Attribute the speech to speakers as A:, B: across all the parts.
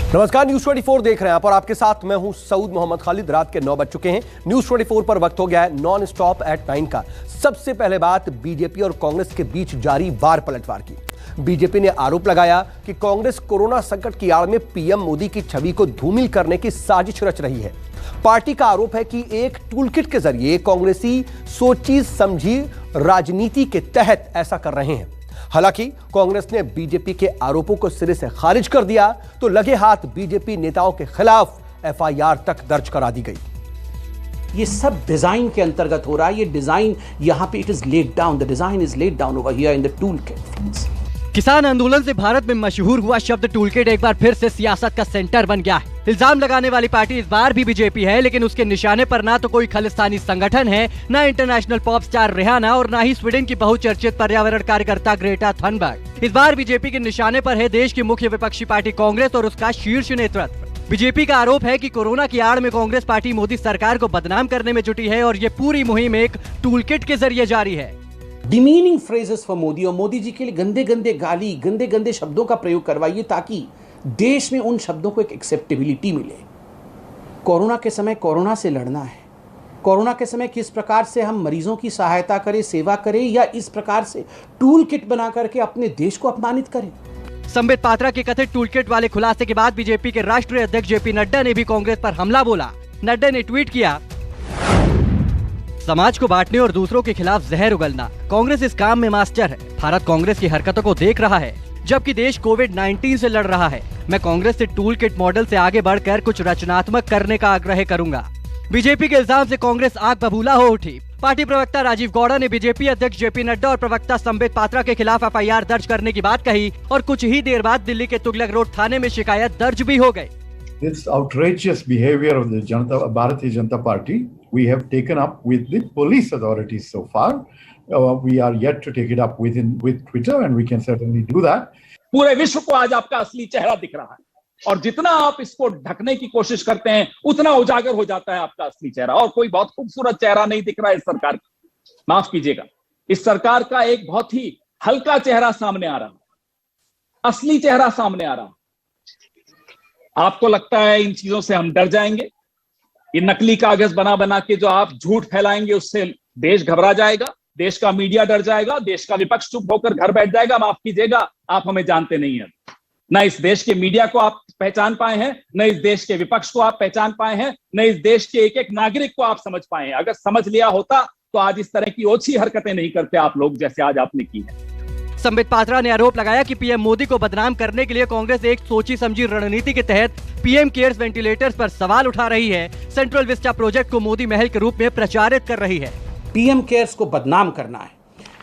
A: नमस्कार, न्यूज 24 देख रहे हैं आप और आपके साथ मैं हूं सऊद मोहम्मद खालिद। रात के 9 बज चुके हैं। न्यूज 24 पर वक्त हो गया है नॉन स्टॉप एट 9 का। सबसे पहले बात बीजेपी और कांग्रेस के बीच जारी वार पलटवार की। बीजेपी ने आरोप लगाया कि कांग्रेस कोरोना संकट की आड़ में पीएम मोदी की छवि को धूमिल करने की साजिश रच रही है। पार्टी का आरोप है कि एक टूलकिट के जरिए कांग्रेसी सोची समझी राजनीति के तहत ऐसा कर रहे हैं। हालांकि कांग्रेस ने बीजेपी के आरोपों को सिरे से खारिज कर दिया तो लगे हाथ बीजेपी नेताओं के खिलाफ एफआईआर तक दर्ज करा दी गई।
B: ये सब डिजाइन के अंतर्गत हो रहा है। ये डिजाइन यहां पे it is laid down, the design is laid down over here in the tool kit.
C: किसान आंदोलन से भारत में मशहूर हुआ शब्द टूलकिट एक बार फिर से सियासत का सेंटर बन गया है। इल्जाम लगाने वाली पार्टी इस बार भी बीजेपी है, लेकिन उसके निशाने पर ना तो कोई खालिस्तानी संगठन है, ना इंटरनेशनल पॉप स्टार रिहाना और ना ही स्वीडन की बहुचर्चित पर्यावरण कार्यकर्ता ग्रेटा थनबर्ग। इस बार बीजेपी के निशाने पर है देश की मुख्य विपक्षी पार्टी कांग्रेस और उसका शीर्ष नेतृत्व। बीजेपी का आरोप है कि कोरोना की आड़ में कांग्रेस पार्टी मोदी सरकार को बदनाम करने में जुटी है और ये पूरी मुहिम एक टूलकिट के जरिए जारी है।
B: डिमीनिंग फ्रेजेस फॉर मोदी और मोदी जी के लिए गंदे गंदे गाली, गंदे गंदे शब्दों का प्रयोग करवाइए ताकि देश में उन शब्दों को एक एक्सेप्टेबिलिटी मिले। कोरोना के समय कोरोना से लड़ना है। कोरोना के समय किस प्रकार से हम मरीजों की सहायता करें, सेवा करें, या इस प्रकार से टूल किट बना करके अपने देश को अपमानित करें।
C: संबित पात्रा के कथित टूलकिट वाले खुलासे के बाद बीजेपी के राष्ट्रीय अध्यक्ष जेपी नड्डा ने भी कांग्रेस पर हमला बोला। नड्डा ने ट्वीट किया, समाज को बांटने और दूसरों के खिलाफ जहर उगलना, कांग्रेस इस काम में मास्टर है। भारत कांग्रेस की हरकतों को देख रहा है जबकि देश कोविड-19 से लड़ रहा है। मैं कांग्रेस से टूल किट मॉडल से आगे बढ़कर कुछ रचनात्मक करने का आग्रह करूंगा। बीजेपी के इल्जाम से कांग्रेस आग बबूला हो उठी। पार्टी प्रवक्ता राजीव गौड़ा ने बीजेपी अध्यक्ष जेपी नड्डा और प्रवक्ता संबित पात्रा के खिलाफ एफआईआर दर्ज करने की बात कही और कुछ ही देर बाद दिल्ली के तुगलक रोड थाने में शिकायत दर्ज भी हो गई।
D: This outrageous behavior of the Bharatiya Janata Party, we have taken up with the police authorities so far. We are yet to take it up with Twitter, and we can certainly do that.
E: पूरे विश्व को आज आपका असली चेहरा दिख रहा है और जितना आप इसको ढकने की कोशिश करते हैं उतना उजागर हो जाता है आपका असली चेहरा। और कोई बहुत खूबसूरत चेहरा नहीं दिख रहा है इस सरकार का। माफ कीजिएगा, इस सरकार का एक बहुत ही हल्का चेहरा सामने आ रहा है, असली चेहरा सामने आ रहा है। आपको लगता है इन चीजों से हम डर जाएंगे? ये नकली कागज बना बना के जो आप झूठ फैलाएंगे उससे देश घबरा जाएगा, देश का मीडिया डर जाएगा, देश का विपक्ष चुप होकर घर बैठ जाएगा। माफ कीजिएगा, आप हमें जानते नहीं हैं। न इस देश के मीडिया को आप पहचान पाए हैं, न इस देश के विपक्ष को आप पहचान पाए हैं, न इस देश के एक एक नागरिक को आप समझ पाए हैं। अगर समझ लिया होता तो आज इस तरह की ओछी हरकतें नहीं करते आप लोग जैसे आज आपने की है।
C: संबित पात्रा ने आरोप लगाया कि पीएम मोदी को बदनाम करने के लिए कांग्रेस एक सोची समझी रणनीति के तहत पीएम केयर्स वेंटिलेटर्स पर सवाल उठा रही है। सेंट्रल विस्टा प्रोजेक्ट को मोदी महल के रूप में प्रचारित कर रही है।
B: पीएम केयर्स को बदनाम करना है।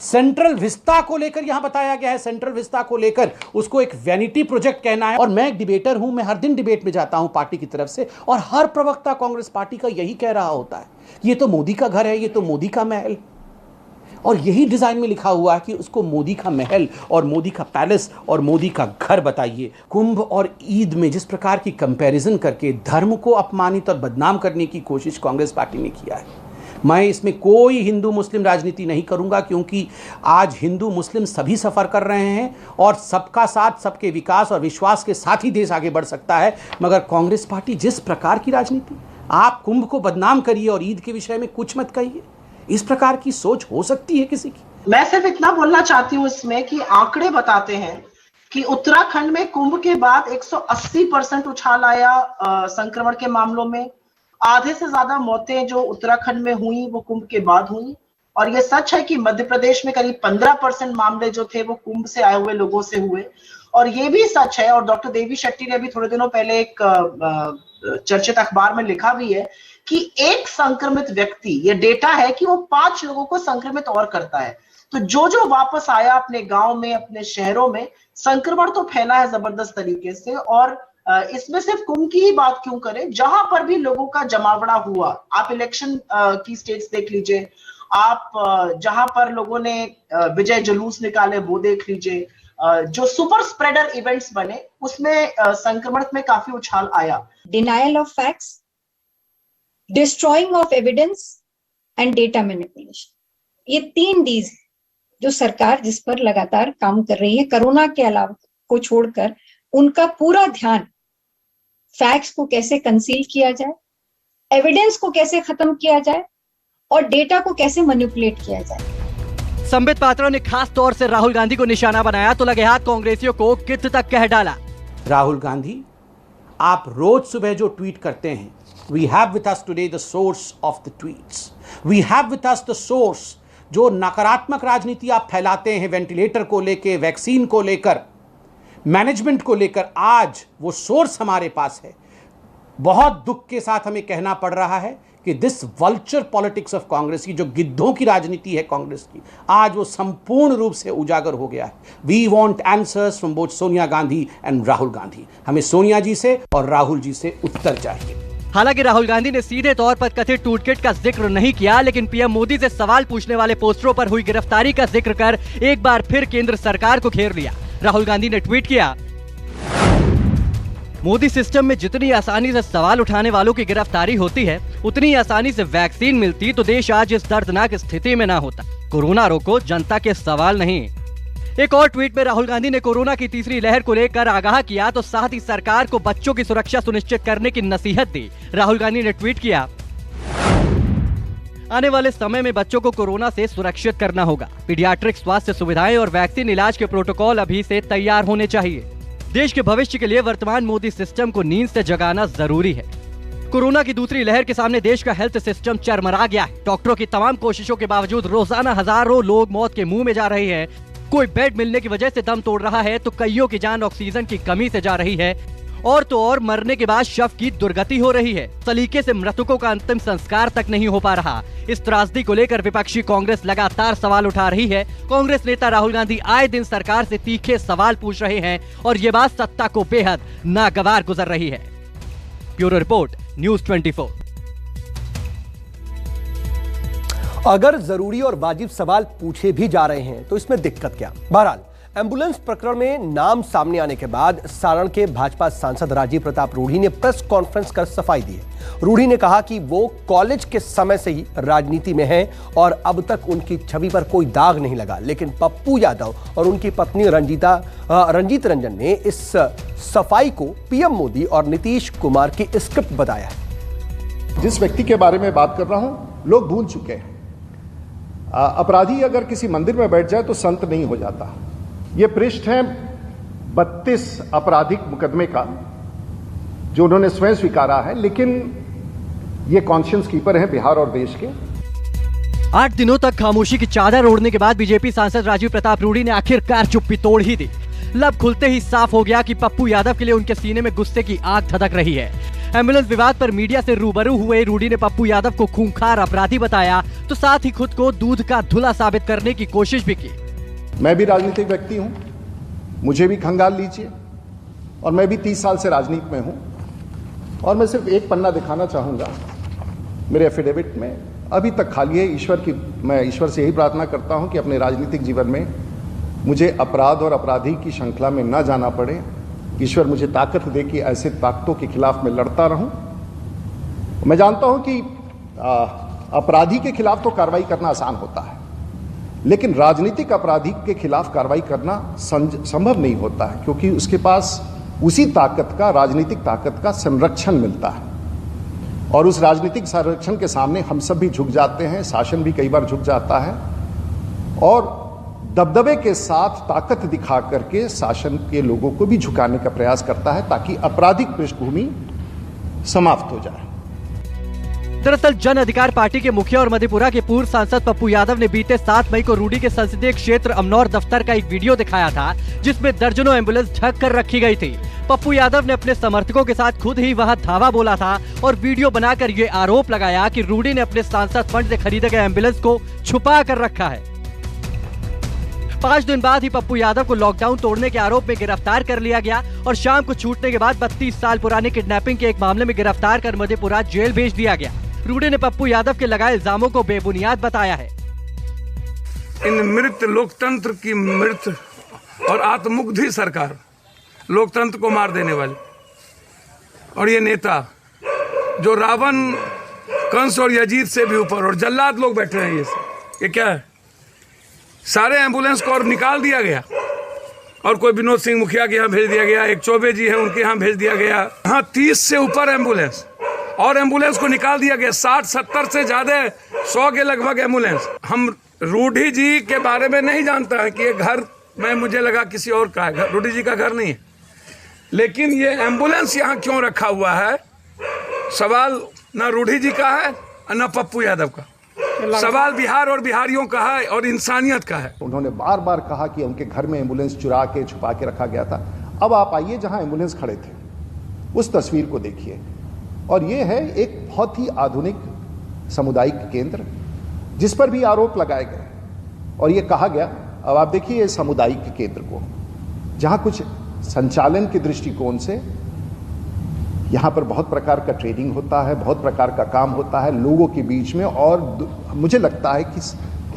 B: सेंट्रल विस्टा को लेकर यहां बताया गया है, सेंट्रल विस्टा को लेकर उसको एक वैनिटी प्रोजेक्ट कहना है। और मैं एक डिबेटर हूं, मैं हर दिन डिबेट में जाता हूं पार्टी की तरफ से, और हर प्रवक्ता कांग्रेस पार्टी का यही कह रहा होता है, ये तो मोदी का घर है, ये तो मोदी का महल। और यही डिजाइन में लिखा हुआ है कि उसको मोदी का महल और मोदी का पैलेस और मोदी का घर बताइए। कुंभ और ईद में जिस प्रकार की कंपैरिजन करके धर्म को अपमानित और बदनाम करने की कोशिश कांग्रेस पार्टी ने किया है। मैं इसमें कोई हिंदू मुस्लिम राजनीति नहीं करूंगा, क्योंकि आज हिंदू मुस्लिम सभी सफर कर रहे हैं और सबका साथ, सबके विकास और विश्वास के साथ ही देश आगे बढ़ सकता है। मगर कांग्रेस पार्टी जिस प्रकार की राजनीति, आप कुंभ को बदनाम करिए और ईद के विषय में कुछ मत कहिए, इस प्रकार की सोच हो सकती है किसी की?
F: मैं सिर्फ इतना बोलना चाहती हूँ इसमें कि आंकड़े बताते हैं कि उत्तराखंड में कुंभ के बाद 180% उछाल आया संक्रमण के मामलों में। आधे से ज्यादा मौतें जो उत्तराखंड में हुई वो कुंभ के बाद हुई। और ये सच है कि मध्य प्रदेश में करीब 15% मामले जो थे वो कुंभ से आए हुए लोगों से हुए। और ये भी सच है, और डॉक्टर देवी शेट्टी ने भी थोड़े दिनों पहले एक चर्चित अखबार में लिखा भी है कि एक संक्रमित व्यक्ति, ये डेटा है कि वो 5 लोगों को संक्रमित और करता है। तो जो वापस आया अपने गांव में, अपने शहरों में, संक्रमण तो फैला है जबरदस्त तरीके से। और इसमें सिर्फ कुंभ की ही बात क्यों करें, जहां पर भी लोगों का जमावड़ा हुआ, आप इलेक्शन की स्टेट्स देख लीजिए, आप जहां पर लोगों ने विजय जुलूस निकाले वो देख लीजिए, जो सुपर स्प्रेडर इवेंट्स बने उसमें संक्रमण में काफी उछाल आया।
G: Denial of facts, destroying of evidence and data manipulation, ये 3 डीज जो सरकार जिस पर लगातार काम कर रही है। कोरोना के अलावा को छोड़कर उनका पूरा ध्यान फैक्ट्स को कैसे कंसील किया जाए, एविडेंस को कैसे खत्म किया जाए और डेटा को कैसे मैनिपुलेट किया जाए।
C: संबित पात्रा ने खास तौर से राहुल गांधी को निशाना बनाया तो लगे हाथ कांग्रेसियों को कित तक कह डाला।
B: राहुल गांधी, आप रोज सुबह जो ट्वीट करते हैं, we have with us today the source of the tweets, we have with us the source. जो नकारात्मक राजनीति आप फैलाते हैं वेंटिलेटर को लेकर, वैक्सीन को लेकर, मैनेजमेंट को लेकर, आज वो सोर्स हमारे पास है। बहुत दुख के साथ हमें कहना पड़ रहा है कि this vulture politics of Congress की जो गिद्धों की राजनीति है कांग्रेस की, आज वो संपूर्ण रूप से उजागर हो गया है। We want answers from both Sonia Gandhi and Rahul Gandhi. हमें सोनिया जी से और राहुल जी से उत्तर चाहिए।
C: हालांकि राहुल गांधी ने सीधे तौर पर कथित टूलकिट का जिक्र नहीं किया, लेकिन पीएम मोदी से सवाल पूछने वाले पोस्टरों पर हुई गिरफ्तारी का जिक्र कर एक बार फिर केंद्र सरकार को घेर लिया। राहुल गांधी ने ट्वीट किया, मोदी सिस्टम में जितनी आसानी से सवाल उठाने वालों की गिरफ्तारी होती है, उतनी आसानी से वैक्सीन मिलती तो देश आज इस दर्दनाक स्थिति में ना होता। कोरोना रोको, जनता के सवाल नहीं। एक और ट्वीट में राहुल गांधी ने कोरोना की तीसरी लहर को लेकर आगाह किया तो साथ ही सरकार को बच्चों की सुरक्षा सुनिश्चित करने की नसीहत दी। राहुल गांधी ने ट्वीट किया, आने वाले समय में बच्चों को कोरोना से सुरक्षित करना होगा। पीडियाट्रिक स्वास्थ्य सुविधाएं और वैक्सीन इलाज के प्रोटोकॉल अभी से तैयार होने चाहिए। देश के भविष्य के लिए वर्तमान मोदी सिस्टम को नींद से जगाना जरूरी है। कोरोना की दूसरी लहर के सामने देश का हेल्थ सिस्टम चरमरा गया है। डॉक्टरों की तमाम कोशिशों के बावजूद रोजाना हजारों लोग मौत के मुंह में जा रहे हैं। कोई बेड मिलने की वजह से दम तोड़ रहा है तो कईयों की जान ऑक्सीजन की कमी से जा रही है, और तो और मरने के बाद शव की दुर्गति हो रही है। सलीके से मृतकों का अंतिम संस्कार तक नहीं हो पा रहा। इस त्रासदी को लेकर विपक्षी कांग्रेस लगातार सवाल उठा रही है। कांग्रेस नेता राहुल गांधी आए दिन सरकार से तीखे सवाल पूछ रहे हैं और ये बात सत्ता को बेहद नागवार गुजर रही है। Bureau report, news 24।
A: अगर जरूरी और वाजिब सवाल पूछे भी जा रहे हैं तो इसमें दिक्कत क्या? बहरहाल, एम्बुलेंस प्रकरण में नाम सामने आने के बाद सारण के भाजपा सांसद राजीव प्रताप रूढ़ी ने प्रेस कॉन्फ्रेंस कर सफाई दी है। रूढ़ी ने कहा कि वो कॉलेज के समय से ही राजनीति में हैं और अब तक उनकी छवि पर कोई दाग नहीं लगा, लेकिन पप्पू यादव और उनकी पत्नी रंजीत रंजन ने इस सफाई को पीएम मोदी और नीतीश कुमार की स्क्रिप्ट बताया है।
H: जिस व्यक्ति के बारे में बात कर रहा हूं, लोग भूल चुके हैं। अपराधी अगर किसी मंदिर में बैठ जाए तो संत नहीं हो जाता। ये पृष्ठ है 32 आपराधिक मुकदमे का जो उन्होंने स्वयं स्वीकारा है, लेकिन ये कॉन्शियंस कीपर हैं बिहार और देश के।
C: 8 दिनों तक खामोशी की चादर ओढ़ने के बाद बीजेपी सांसद राजीव प्रताप रूढ़ी ने आखिरकार चुप्पी तोड़ ही दी। लब खुलते ही साफ हो गया कि पप्पू यादव के लिए उनके सीने में गुस्से की आग धधक रही है। एम्बुलेंस विवाद पर मीडिया से रूबरू हुए रूढ़ी ने पप्पू यादव को खूंखार अपराधी बताया तो साथ ही खुद को दूध का धुला साबित करने की कोशिश भी की।
H: मैं भी राजनीतिक व्यक्ति हूं, मुझे भी खंगाल लीजिए, और मैं भी 30 साल से राजनीति में हूं, और मैं सिर्फ एक पन्ना दिखाना चाहूंगा मेरे एफिडेविट में। अभी तक खाली है। मैं ईश्वर से यही प्रार्थना करता हूं कि अपने राजनीतिक जीवन में मुझे अपराध और अपराधी की श्रृंखला में न जाना पड़े। ईश्वर मुझे ताकत दे कि ऐसे ताकतों के खिलाफ मैं लड़ता रहूं। मैं जानता हूं कि अपराधी के खिलाफ तो कार्रवाई करना आसान होता है, लेकिन राजनीतिक अपराधी के खिलाफ कार्रवाई करना संभव नहीं होता है, क्योंकि उसके पास उसी ताकत का, राजनीतिक ताकत का संरक्षण मिलता है, और उस राजनीतिक संरक्षण के सामने हम सब भी झुक जाते हैं, शासन भी कई बार झुक जाता है, और दबदबे के साथ ताकत दिखा करके शासन के लोगों को भी झुकाने का प्रयास करता है ताकि आपराधिक पृष्ठभूमि समाप्त हो जाए।
C: दरअसल जन अधिकार पार्टी के मुखिया और मधेपुरा के पूर्व सांसद पप्पू यादव ने बीते 7 मई को रूढ़ी के संसदीय क्षेत्र अमनौर दफ्तर का एक वीडियो दिखाया था, जिसमें दर्जनों एम्बुलेंस ढक कर रखी गई थी। पप्पू यादव ने अपने समर्थकों के साथ खुद ही वहां धावा बोला था और वीडियो बनाकर ये आरोप लगाया कि रूढ़ी ने अपने सांसद फंड से खरीदे गए एम्बुलेंस को छुपा कर रखा है। 5 दिन बाद ही पप्पू यादव को लॉकडाउन तोड़ने के आरोप में गिरफ्तार कर लिया गया और शाम को छूटने के बाद 32 साल पुराने किडनैपिंग के एक मामले में गिरफ्तार कर मधेपुरा जेल भेज दिया गया। रूढ़ी ने पप्पू यादव के लगाए इल्जामों को बेबुनियाद बताया है।
I: इन मृत लोकतंत्र की मृत और आत्ममुग्धी सरकार, लोकतंत्र को मार देने वाली, और ये नेता जो रावण, कंस और यजीत से भी ऊपर और जल्लाद लोग बैठे हैं, ये क्या है? सारे एम्बुलेंस को और निकाल दिया गया और कोई विनोद सिंह मुखिया के यहाँ भेज दिया गया, एक चौबे जी हैं उनके यहाँ भेज दिया गया। हाँ 30 से ऊपर एम्बुलेंस और एम्बुलेंस को निकाल दिया गया, 60-70 से ज्यादा 100 के लगभग एम्बुलेंस। हम रूडी जी के बारे में नहीं जानता है कि ये घर में मुझे लगा किसी और का है, रूडी जी का घर नहीं है, लेकिन ये एम्बुलेंस यहाँ क्यों रखा हुआ है सवाल ना रूडी जी का है ना पप्पू यादव का, सवाल बिहार और बिहारियों का है और इंसानियत का है।
H: उन्होंने बार बार कहा कि उनके घर में एम्बुलेंस चुरा के छुपा के रखा गया था। अब आप आइए जहां एम्बुलेंस खड़े थे उस तस्वीर को देखिए, और ये है एक बहुत ही आधुनिक सामुदायिक केंद्र जिस पर भी आरोप लगाए गए और ये कहा गया। अब आप देखिए सामुदायिक केंद्र को, जहां कुछ संचालन के दृष्टिकोण से यहाँ पर बहुत प्रकार का ट्रेनिंग होता है, बहुत प्रकार का काम होता है लोगों के बीच में, और मुझे लगता है कि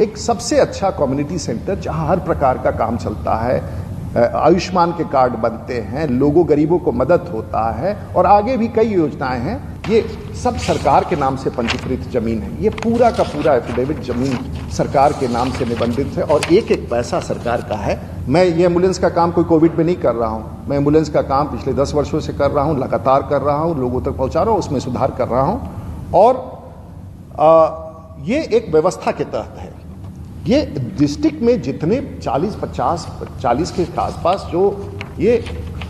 H: एक सबसे अच्छा कम्युनिटी सेंटर जहाँ हर प्रकार का काम चलता है, आयुष्मान के कार्ड बनते हैं, लोगों गरीबों को मदद होता है और आगे भी कई योजनाएं हैं। ये सब सरकार के नाम से पंजीकृत जमीन है, ये पूरा का पूरा एफिडेविट जमीन सरकार के नाम से निबंधित है और एक एक पैसा सरकार का है। मैं ये एम्बुलेंस का काम कोई कोविड में नहीं कर रहा हूँ, मैं एम्बुलेंस का काम पिछले 10 वर्षों से कर रहा हूँ, लगातार कर रहा हूँ, लोगों तक पहुँचा रहा हूँ, उसमें सुधार कर रहा हूँ। और ये एक व्यवस्था के तहत है। ये डिस्ट्रिक्ट में जितने 40 के आसपास जो ये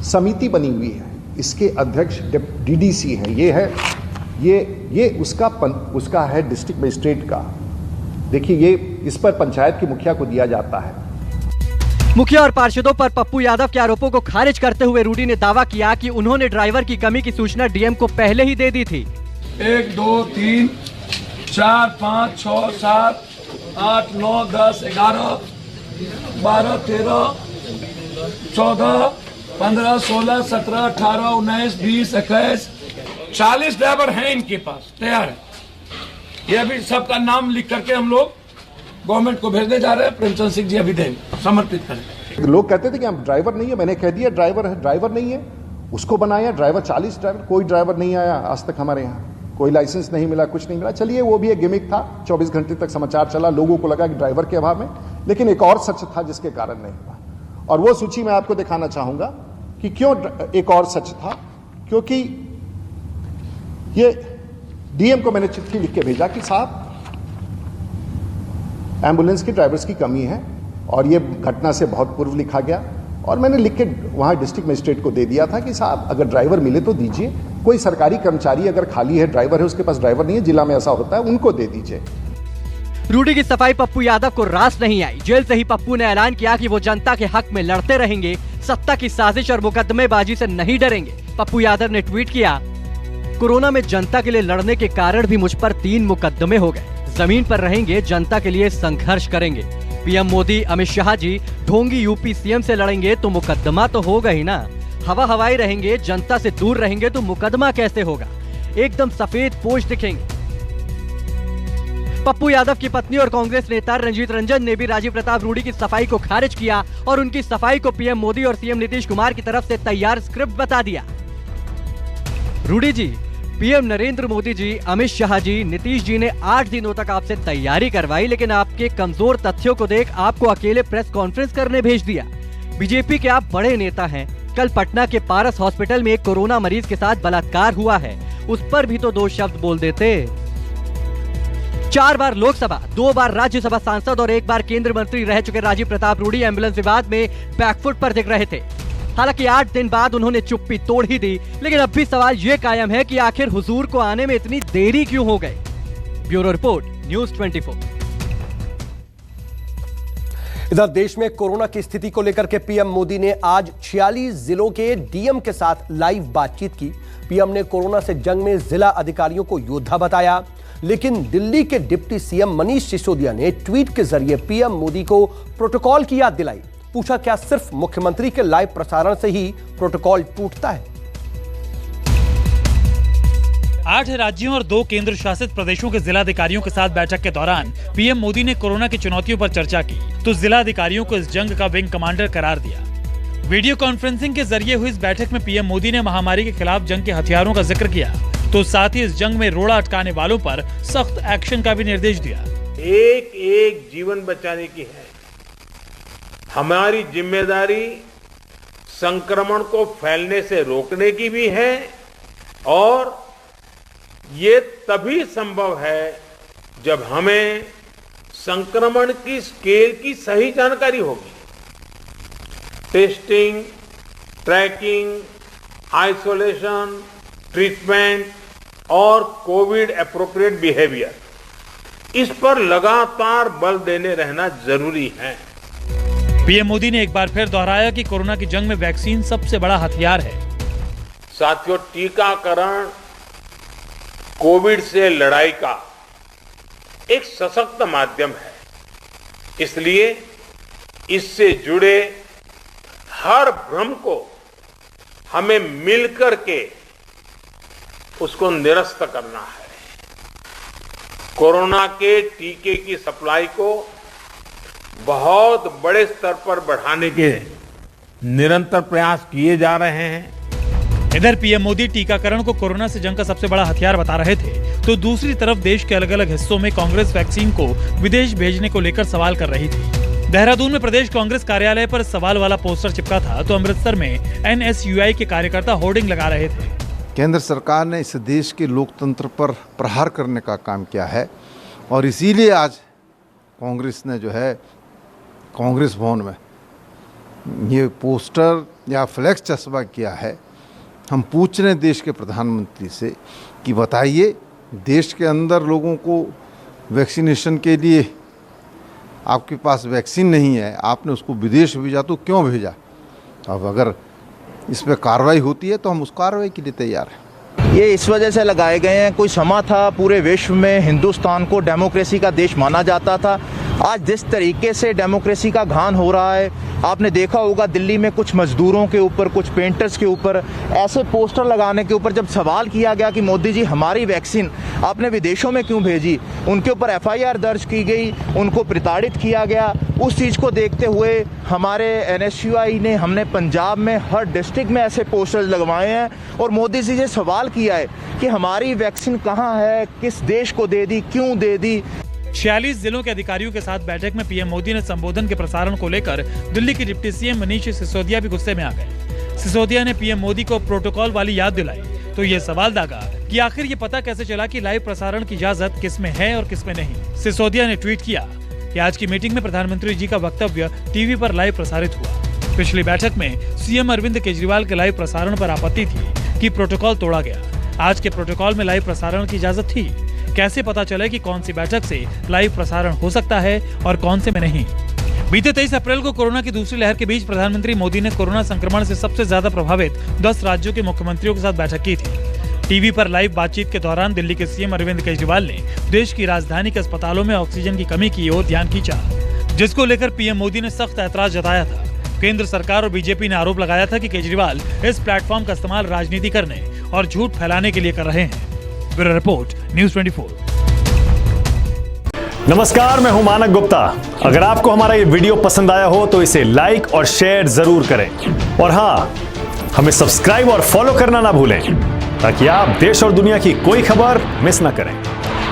H: समिति बनी हुई है, इसके अध्यक्ष डीडीसी हैं, ये उसका है डिस्ट्रिक्ट मजिस्ट्रेट का। देखिए ये इस पर पंचायत की मुखिया को दिया जाता है।
C: मुखिया और पार्षदों पर पप्पू यादव के आरोपों को खारिज करते हुए रूडी ने दावा किया कि उन्होंने ड्राइवर की कमी की सूचना डीएम को पहले ही दे दी थी।
I: 1 2 3 4 5 6 7 8 9 10 11 12 13 14 15 16 17 18 19 20 21 40 ड्राइवर हैं इनके पास, तैयार है। ये अभी सबका नाम लिख करके हम लोग गवर्नमेंट को भेजने जा रहे हैं। प्रेमचंद सिंह जी अभी देंगे, समर्पित करें।
H: लोग कहते थे कि हम ड्राइवर नहीं है, मैंने कह दिया ड्राइवर है, ड्राइवर नहीं है उसको बनाया ड्राइवर। 40 ड्राइवर, कोई ड्राइवर नहीं आया आज तक हमारे यहाँ, कोई लाइसेंस नहीं मिला, कुछ नहीं मिला। चलिए वो भी एक गिमिक था, 24 घंटे तक समाचार चला, लोगों को लगा कि ड्राइवर के अभाव में, लेकिन एक और सच था जिसके कारण नहीं हुआ, और वो सूची मैं आपको दिखाना चाहूंगा कि क्यों एक और सच था। क्योंकि ये डीएम को मैंने चिट्ठी लिख के भेजा कि साहब एम्बुलेंस की ड्राइवर्स की कमी है, और ये घटना से बहुत पूर्व लिखा गया, और मैंने लिख के वहां डिस्ट्रिक्ट मजिस्ट्रेट को दे दिया था कि साहब अगर ड्राइवर मिले तो दीजिए, कोई सरकारी कर्मचारी अगर खाली है, ड्राइवर है, उसके पास ड्राइवर नहीं है, जिला में ऐसा होता है, उनको दे दीजिए।
C: रूडी की सफाई पप्पू यादव को रास नहीं आई। जेल से ही पप्पू ने ऐलान किया कि वो जनता के हक में लड़ते रहेंगे, सत्ता की साजिश और मुकदमेबाजी से नहीं डरेंगे। पप्पू यादव ने ट्वीट किया, कोरोना में जनता के लिए लड़ने के कारण भी मुझ पर 3 मुकदमे हो गए, जमीन पर रहेंगे, जनता के लिए संघर्ष करेंगे। पीएम मोदी, अमित शाह जी ढोंगी यूपी सीएम से लड़ेंगे तो मुकदमा तो होगा ही ना। हवा हवाई रहेंगे, जनता से दूर रहेंगे तो मुकदमा कैसे होगा, एकदम सफेद पोश दिखेंगे। पप्पू यादव की पत्नी और कांग्रेस नेता रंजीत रंजन ने भी राजीव प्रताप रूडी की सफाई को खारिज किया और उनकी सफाई को पीएम मोदी और सीएम नीतीश कुमार की तरफ से तैयार स्क्रिप्ट बता दिया। रूडी जी, पीएम नरेंद्र मोदी जी, अमित शाह जी, नीतीश जी ने 8 दिनों तक आपसे तैयारी करवाई, लेकिन आपके कमजोर तथ्यों को देख आपको अकेले प्रेस कॉन्फ्रेंस करने भेज दिया। बीजेपी के आप बड़े नेता हैं। कल पटना के पारस हॉस्पिटल में एक कोरोना मरीज के साथ बलात्कार हुआ है, उस पर भी तो 2 शब्द बोल देते। 4 बार लोकसभा, 2 बार राज्यसभा सांसद और 1 बार केंद्रीय मंत्री रह चुके राजीव प्रताप रूडी एम्बुलेंस विवाद में बैकफुट पर दिख रहे थे। हालांकि 8 दिन बाद उन्होंने चुप्पी तोड़ ही दी, लेकिन अब भी सवाल ये कायम है कि आखिर हुजूर को आने में इतनी देरी क्यों हो गई। Bureau report, news 24।
A: इधर देश में कोरोना की स्थिति को लेकर के पीएम मोदी ने आज 46 जिलों के डीएम के साथ लाइव बातचीत की। पीएम ने कोरोना से जंग में जिला अधिकारियों को योद्धा बताया, लेकिन दिल्ली के डिप्टी सीएम मनीष सिसोदिया ने ट्वीट के जरिए पीएम मोदी को प्रोटोकॉल की याद दिलाई। पूछा, क्या सिर्फ मुख्यमंत्री के लाइव प्रसारण से ही प्रोटोकॉल टूटता है?
J: 8 राज्यों और 2 केंद्र शासित प्रदेशों के जिलाधिकारियों के साथ बैठक के दौरान पीएम मोदी ने कोरोना की चुनौतियों पर चर्चा की तो जिलाधिकारियों को इस जंग का विंग कमांडर करार दिया। वीडियो कॉन्फ्रेंसिंग के जरिए हुई इस बैठक में पीएम मोदी ने महामारी के खिलाफ जंग के हथियारों का जिक्र किया तो साथ ही इस जंग में रोड़ा अटकाने वालों पर सख्त एक्शन का भी निर्देश दिया।
K: एक एक जीवन बचाने की है। हमारी जिम्मेदारी संक्रमण को फैलने से रोकने की भी है और ये तभी संभव है जब हमें संक्रमण की स्केल की सही जानकारी होगी। टेस्टिंग, ट्रैकिंग, आइसोलेशन, ट्रीटमेंट और कोविड एप्रोप्रिएट बिहेवियर, इस पर लगातार बल देने रहना जरूरी है।
J: पीएम मोदी ने एक बार फिर दोहराया कि कोरोना की जंग में वैक्सीन सबसे बड़ा हथियार है।
K: साथियों, टीकाकरण कोविड से लड़ाई का एक सशक्त माध्यम है, इसलिए इससे जुड़े हर भ्रम को हमें मिलकर के उसको निरस्त करना है। कोरोना के टीके की सप्लाई को बहुत बड़े स्तर पर बढ़ाने के निरंतर प्रयास किए जा रहे हैं।
J: इधर पीएम मोदी टीकाकरण को कोरोना से जंग का सबसे बड़ा हथियार बता रहे थे, तो दूसरी तरफ देश के अलग अलग हिस्सों में कांग्रेस वैक्सीन को विदेश भेजने को लेकर सवाल कर रही थी। देहरादून में प्रदेश कांग्रेस कार्यालय पर सवाल वाला पोस्टर चिपका था, तो अमृतसर में एनएसयूआई के कार्यकर्ता होर्डिंग लगा रहे थे।
L: केंद्र सरकार ने इस देश के लोकतंत्र पर प्रहार करने का काम किया है और इसीलिए आज कांग्रेस ने जो है कांग्रेस भवन में ये पोस्टर या फ्लैक्स चस्पा किया है। हम पूछ रहे हैं देश के प्रधानमंत्री से कि बताइए, देश के अंदर लोगों को वैक्सीनेशन के लिए आपके पास वैक्सीन नहीं है, आपने उसको विदेश भेजा, तो क्यों भेजा? अब अगर इस पर कार्रवाई होती है तो हम उस कार्रवाई के लिए तैयार हैं।
M: ये इस वजह से लगाए गए हैं, कोई समा था पूरे विश्व में हिंदुस्तान को डेमोक्रेसी का देश माना जाता था। आज जिस तरीके से डेमोक्रेसी का घान हो रहा है, आपने देखा होगा दिल्ली में कुछ मजदूरों के ऊपर, कुछ पेंटर्स के ऊपर ऐसे पोस्टर लगाने के ऊपर जब सवाल किया गया कि मोदी जी हमारी वैक्सीन आपने विदेशों में क्यों भेजी, उनके ऊपर एफआईआर दर्ज की गई, उनको प्रताड़ित किया गया। उस चीज़ को देखते हुए हमारे एनएसयूआई ने, हमने पंजाब में हर डिस्ट्रिक्ट में ऐसे पोस्टर्स लगवाए हैं और मोदी जी से सवाल किया है कि हमारी वैक्सीन कहाँ है, किस देश को दे दी, क्यों दे दी।
J: 46 जिलों के अधिकारियों के साथ बैठक में पीएम मोदी ने संबोधन के प्रसारण को लेकर दिल्ली के डिप्टी सीएम मनीष सिसोदिया भी गुस्से में आ गए। सिसोदिया ने पीएम मोदी को प्रोटोकॉल वाली याद दिलाई, तो ये सवाल दागा कि आखिर ये पता कैसे चला कि लाइव प्रसारण की इजाजत किसमें है और किसमें नहीं। सिसोदिया ने ट्वीट किया कि आज की मीटिंग में प्रधानमंत्री जी का वक्तव्य टीवी पर लाइव प्रसारित हुआ। पिछली बैठक में सीएम अरविंद केजरीवाल के लाइव प्रसारण पर आपत्ति थी कि प्रोटोकॉल तोड़ा गया। आज के प्रोटोकॉल में लाइव प्रसारण की इजाजत थी। कैसे पता चले कि कौन सी बैठक से लाइव प्रसारण हो सकता है और कौन से में नहीं? बीते 23 अप्रैल को कोरोना की दूसरी लहर के बीच प्रधानमंत्री मोदी ने कोरोना संक्रमण से सबसे ज्यादा प्रभावित 10 राज्यों के मुख्यमंत्रियों के साथ बैठक की थी। टीवी पर लाइव बातचीत के दौरान दिल्ली के सीएम अरविंद केजरीवाल ने देश की राजधानी के अस्पतालों में ऑक्सीजन की कमी की ओर ध्यान खींचा, जिसको लेकर पीएम मोदी ने सख्त ऐतराज जताया था। केंद्र सरकार और बीजेपी ने आरोप लगाया था कि केजरीवाल इस प्लेटफॉर्म का इस्तेमाल राजनीति करने और झूठ फैलाने के लिए कर रहे हैं। Bureau report, news 24।
N: नमस्कार, मैं हूं मानक गुप्ता। अगर आपको हमारा ये वीडियो पसंद आया हो तो इसे लाइक और शेयर जरूर करें और हाँ, हमें सब्सक्राइब और फॉलो करना ना भूलें ताकि आप देश और दुनिया की कोई खबर मिस ना करें।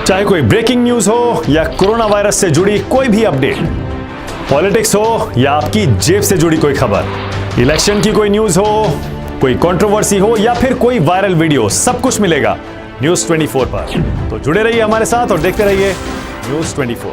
N: चाहे कोई ब्रेकिंग न्यूज हो या कोरोना वायरस से जुड़ी कोई भी अपडेट, पॉलिटिक्स हो या आपकी जेब से जुड़ी कोई खबर, इलेक्शन की कोई न्यूज हो, कोई कंट्रोवर्सी हो या फिर कोई वायरल वीडियो, सब कुछ मिलेगा न्यूज़ 24 पर। तो जुड़े रहिए हमारे साथ और देखते रहिए न्यूज़ 24।